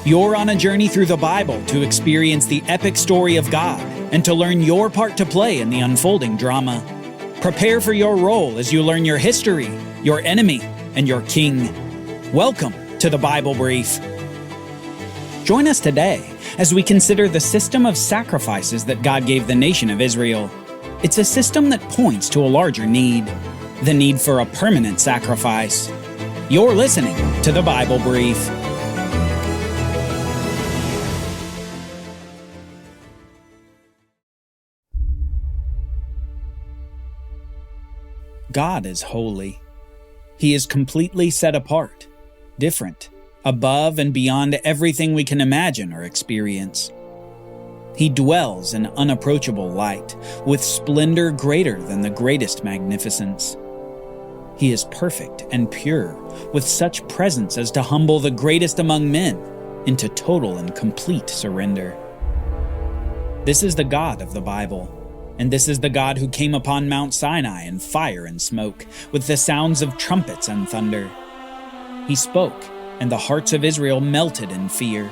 You're on a journey through the Bible to experience the epic story of God and to learn your part to play in the unfolding drama. Prepare for your role as you learn your history, your enemy, and your king. Welcome to the Bible Brief. Join us today as we consider the system of sacrifices that God gave the nation of Israel. It's a system that points to a larger need, the need for a permanent sacrifice. You're listening to the Bible Brief. God is holy. He is completely set apart, different, above and beyond everything we can imagine or experience. He dwells in unapproachable light, with splendor greater than the greatest magnificence. He is perfect and pure, with such presence as to humble the greatest among men into total and complete surrender. This is the God of the Bible. And this is the God who came upon Mount Sinai in fire and smoke, with the sounds of trumpets and thunder. He spoke, and the hearts of Israel melted in fear,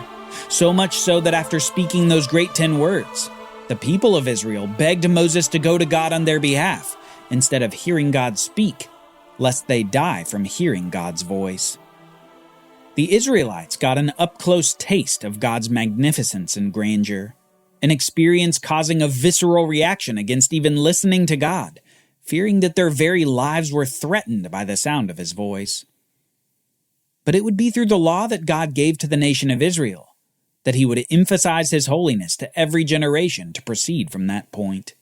so much so that after speaking those great 10 words, the people of Israel begged Moses to go to God on their behalf, instead of hearing God speak, lest they die from hearing God's voice. The Israelites got an up-close taste of God's magnificence and grandeur, an experience causing a visceral reaction against even listening to God, fearing that their very lives were threatened by the sound of his voice. But it would be through the law that God gave to the nation of Israel that he would emphasize his holiness to every generation to proceed from that point.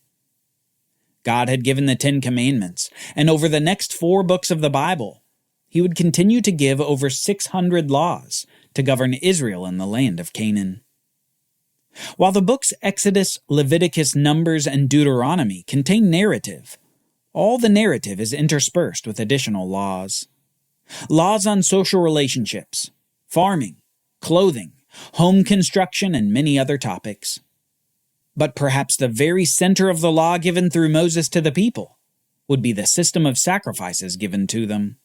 God had given the 10 Commandments, and over the next 4 books of the Bible, he would continue to give over 600 laws to govern Israel in the land of Canaan. While the books Exodus, Leviticus, Numbers, and Deuteronomy contain narrative, all the narrative is interspersed with additional laws. Laws on social relationships, farming, clothing, home construction, and many other topics. But perhaps the very center of the law given through Moses to the people would be the system of sacrifices given to them.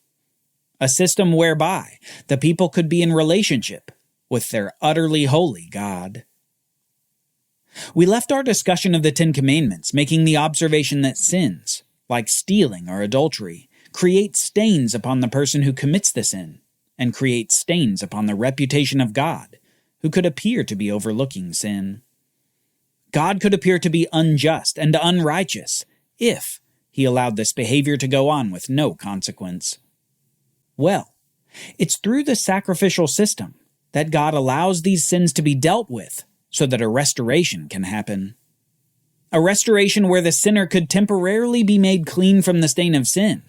A system whereby the people could be in relationship with their utterly holy God. We left our discussion of the 10 Commandments making the observation that sins, like stealing or adultery, create stains upon the person who commits the sin, and create stains upon the reputation of God, who could appear to be overlooking sin. God could appear to be unjust and unrighteous if he allowed this behavior to go on with no consequence. Well, it's through the sacrificial system that God allows these sins to be dealt with, so that a restoration can happen. A restoration where the sinner could temporarily be made clean from the stain of sin,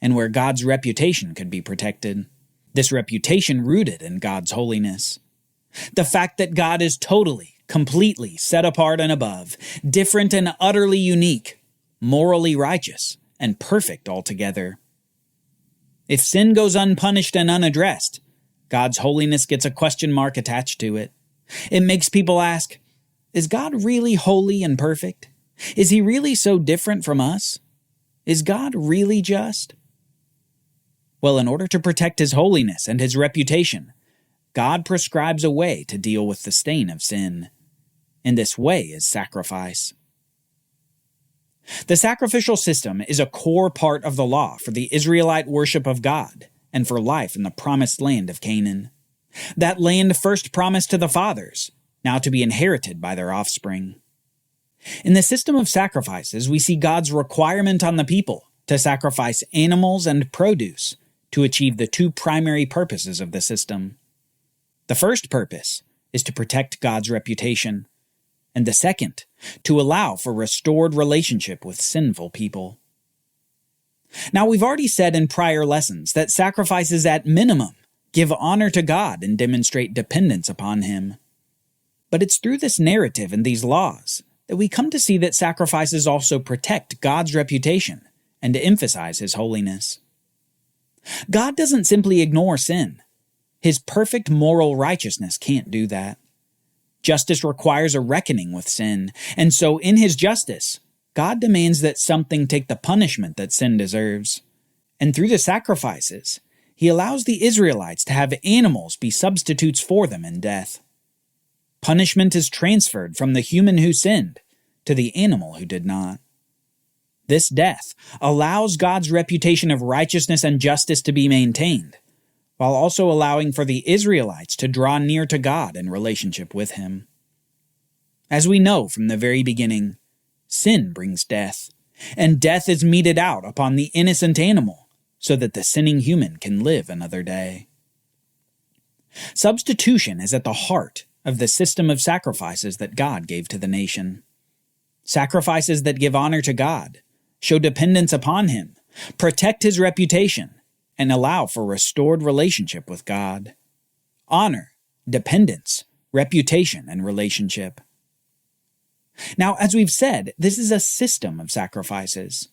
and where God's reputation could be protected. This reputation rooted in God's holiness. The fact that God is totally, completely set apart and above, different and utterly unique, morally righteous, and perfect altogether. If sin goes unpunished and unaddressed, God's holiness gets a question mark attached to it. It makes people ask, is God really holy and perfect? Is he really so different from us? Is God really just? Well, in order to protect his holiness and his reputation, God prescribes a way to deal with the stain of sin. And this way is sacrifice. The sacrificial system is a core part of the law for the Israelite worship of God and for life in the promised land of Canaan. That land first promised to the fathers, now to be inherited by their offspring. In the system of sacrifices, we see God's requirement on the people to sacrifice animals and produce to achieve the 2 primary purposes of the system. The first purpose is to protect God's reputation, and the second, to allow for restored relationship with sinful people. Now, we've already said in prior lessons that sacrifices at minimum give honor to God and demonstrate dependence upon him. But it's through this narrative and these laws that we come to see that sacrifices also protect God's reputation and to emphasize his holiness. God doesn't simply ignore sin. His perfect moral righteousness can't do that. Justice requires a reckoning with sin, and so in his justice, God demands that something take the punishment that sin deserves. And through the sacrifices, he allows the Israelites to have animals be substitutes for them in death. Punishment is transferred from the human who sinned to the animal who did not. This death allows God's reputation of righteousness and justice to be maintained, while also allowing for the Israelites to draw near to God in relationship with Him. As we know from the very beginning, sin brings death, and death is meted out upon the innocent animal so that the sinning human can live another day. Substitution is at the heart of the system of sacrifices that God gave to the nation. Sacrifices that give honor to God, show dependence upon Him, protect His reputation, and allow for restored relationship with God. Honor, dependence, reputation, and relationship. Now, as we've said, this is a system of sacrifices,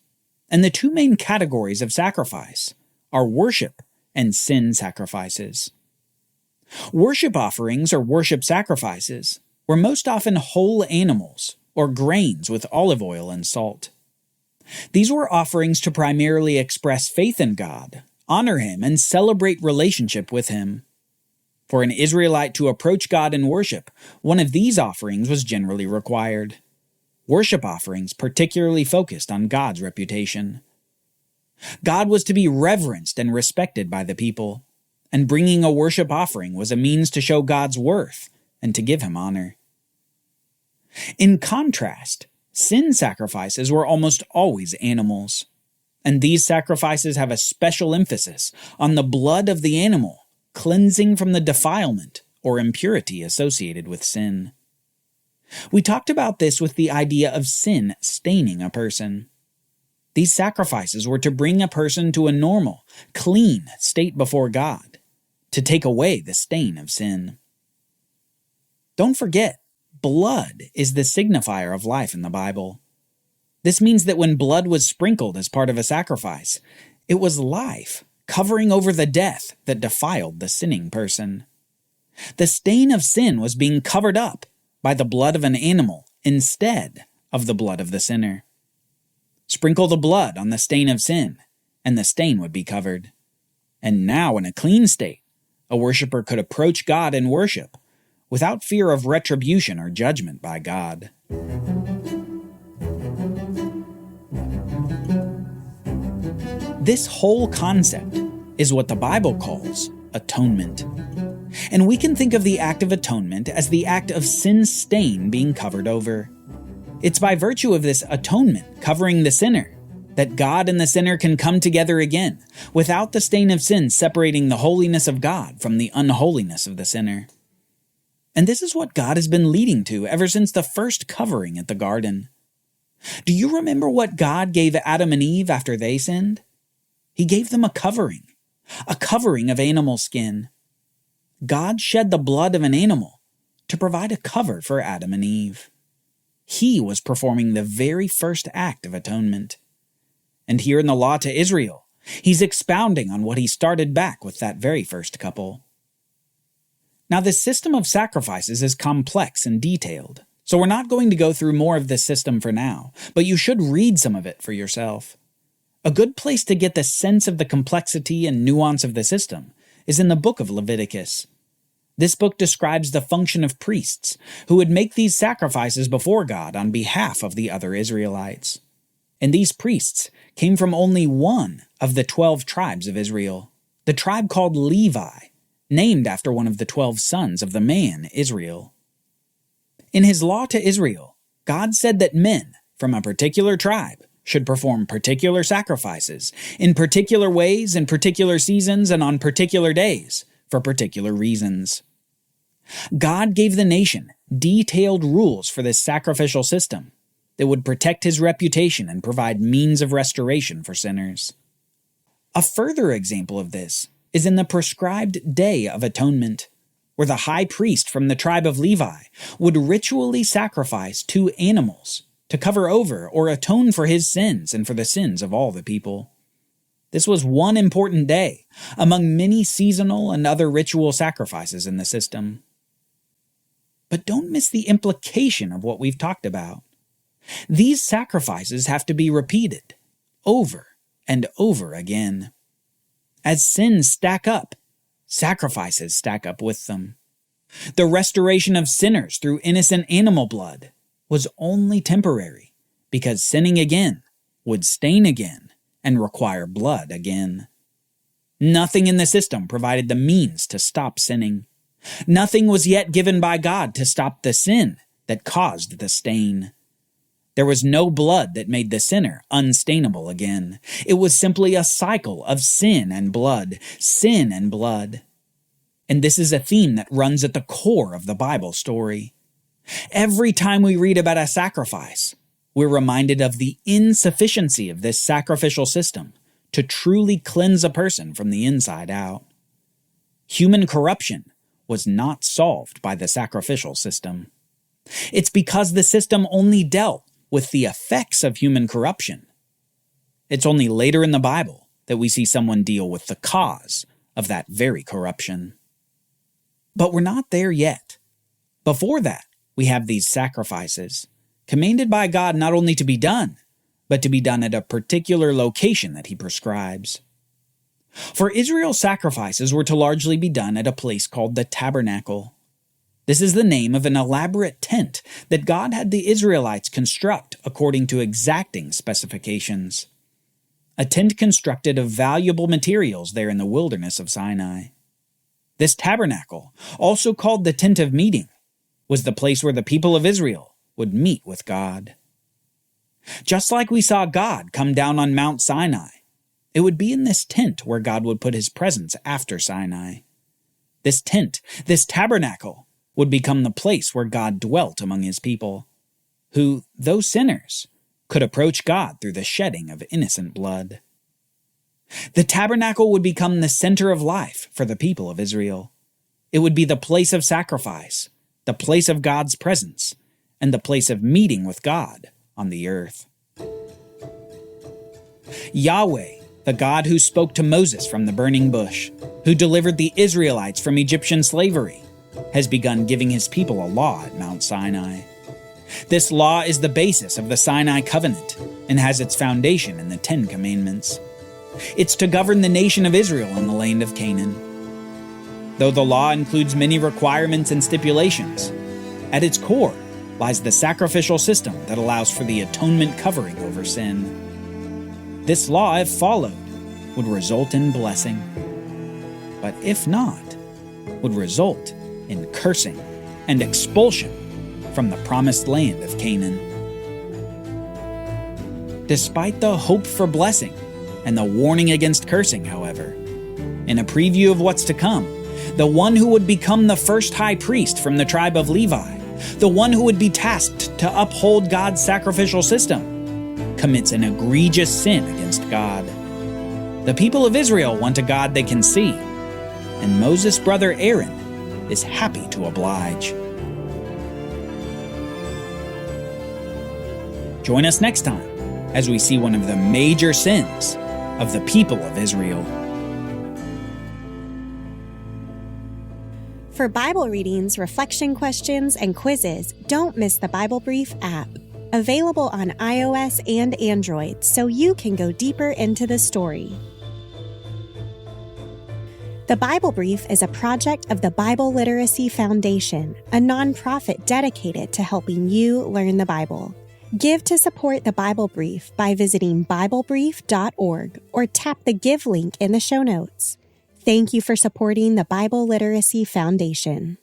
and the two main categories of sacrifice are worship and sin sacrifices. Worship offerings or worship sacrifices were most often whole animals or grains with olive oil and salt. These were offerings to primarily express faith in God, honor Him, and celebrate relationship with Him. For an Israelite to approach God in worship, one of these offerings was generally required. Worship offerings particularly focused on God's reputation. God was to be reverenced and respected by the people, and bringing a worship offering was a means to show God's worth and to give Him honor. In contrast, sin sacrifices were almost always animals, and these sacrifices have a special emphasis on the blood of the animal, cleansing from the defilement or impurity associated with sin. We talked about this with the idea of sin staining a person. These sacrifices were to bring a person to a normal, clean state before God, to take away the stain of sin. Don't forget, blood is the signifier of life in the Bible. This means that when blood was sprinkled as part of a sacrifice, it was life, covering over the death that defiled the sinning person. The stain of sin was being covered up by the blood of an animal instead of the blood of the sinner. Sprinkle the blood on the stain of sin, and the stain would be covered. And now, in a clean state, a worshiper could approach God in worship without fear of retribution or judgment by God. This whole concept is what the Bible calls atonement. And we can think of the act of atonement as the act of sin's stain being covered over. It's by virtue of this atonement covering the sinner that God and the sinner can come together again, without the stain of sin separating the holiness of God from the unholiness of the sinner. And this is what God has been leading to ever since the first covering at the garden. Do you remember what God gave Adam and Eve after they sinned? He gave them a covering of animal skin. God shed the blood of an animal to provide a cover for Adam and Eve. He was performing the very first act of atonement. And here in the law to Israel, He's expounding on what He started back with that very first couple. Now, this system of sacrifices is complex and detailed, so we're not going to go through more of this system for now, but you should read some of it for yourself. A good place to get the sense of the complexity and nuance of the system is in the book of Leviticus. This book describes the function of priests who would make these sacrifices before God on behalf of the other Israelites. And these priests came from only one of the 12 tribes of Israel, the tribe called Levi, named after one of the 12 sons of the man Israel. In His law to Israel, God said that men from a particular tribe should perform particular sacrifices in particular ways, in particular seasons, and on particular days for particular reasons. God gave the nation detailed rules for this sacrificial system that would protect His reputation and provide means of restoration for sinners. A further example of this is in the prescribed Day of Atonement, where the high priest from the tribe of Levi would ritually sacrifice 2 animals to cover over or atone for his sins and for the sins of all the people. This was one important day among many seasonal and other ritual sacrifices in the system. But don't miss the implication of what we've talked about. These sacrifices have to be repeated over and over again. As sins stack up, sacrifices stack up with them. The restoration of sinners through innocent animal blood was only temporary, because sinning again would stain again and require blood again. Nothing in the system provided the means to stop sinning. Nothing was yet given by God to stop the sin that caused the stain. There was no blood that made the sinner unstainable again. It was simply a cycle of sin and blood, sin and blood. And this is a theme that runs at the core of the Bible story. Every time we read about a sacrifice, we're reminded of the insufficiency of this sacrificial system to truly cleanse a person from the inside out. Human corruption was not solved by the sacrificial system. It's because the system only dealt with the effects of human corruption. It's only later in the Bible that we see someone deal with the cause of that very corruption. But we're not there yet. Before that, we have these sacrifices, commanded by God not only to be done, but to be done at a particular location that he prescribes. For Israel, sacrifices were to largely be done at a place called the Tabernacle. This is the name of an elaborate tent that God had the Israelites construct according to exacting specifications. A tent constructed of valuable materials there in the wilderness of Sinai. This tabernacle, also called the tent of meeting, was the place where the people of Israel would meet with God. Just like we saw God come down on Mount Sinai, it would be in this tent where God would put his presence after Sinai. This tent, this tabernacle, would become the place where God dwelt among his people, who, though sinners, could approach God through the shedding of innocent blood. The tabernacle would become the center of life for the people of Israel. It would be the place of sacrifice, the place of God's presence, and the place of meeting with God on the earth. Yahweh, the God who spoke to Moses from the burning bush, who delivered the Israelites from Egyptian slavery, has begun giving his people a law at Mount Sinai. This law is the basis of the Sinai covenant and has its foundation in the Ten Commandments. It's to govern the nation of Israel in the land of Canaan. Though the law includes many requirements and stipulations, at its core lies the sacrificial system that allows for the atonement covering over sin. This law, if followed, would result in blessing, but if not, would result in cursing and expulsion from the promised land of Canaan. Despite the hope for blessing and the warning against cursing, however, in a preview of what's to come, the one who would become the first high priest from the tribe of Levi, the one who would be tasked to uphold God's sacrificial system, commits an egregious sin against God. The people of Israel want a God they can see, and Moses' brother Aaron is happy to oblige. Join us next time as we see one of the major sins of the people of Israel. For Bible readings, reflection questions, and quizzes, don't miss the Bible Brief app. Available on iOS and Android so you can go deeper into the story. The Bible Brief is a project of the Bible Literacy Foundation, a nonprofit dedicated to helping you learn the Bible. Give to support the Bible Brief by visiting BibleBrief.org or tap the Give link in the show notes. Thank you for supporting the Bible Literacy Foundation.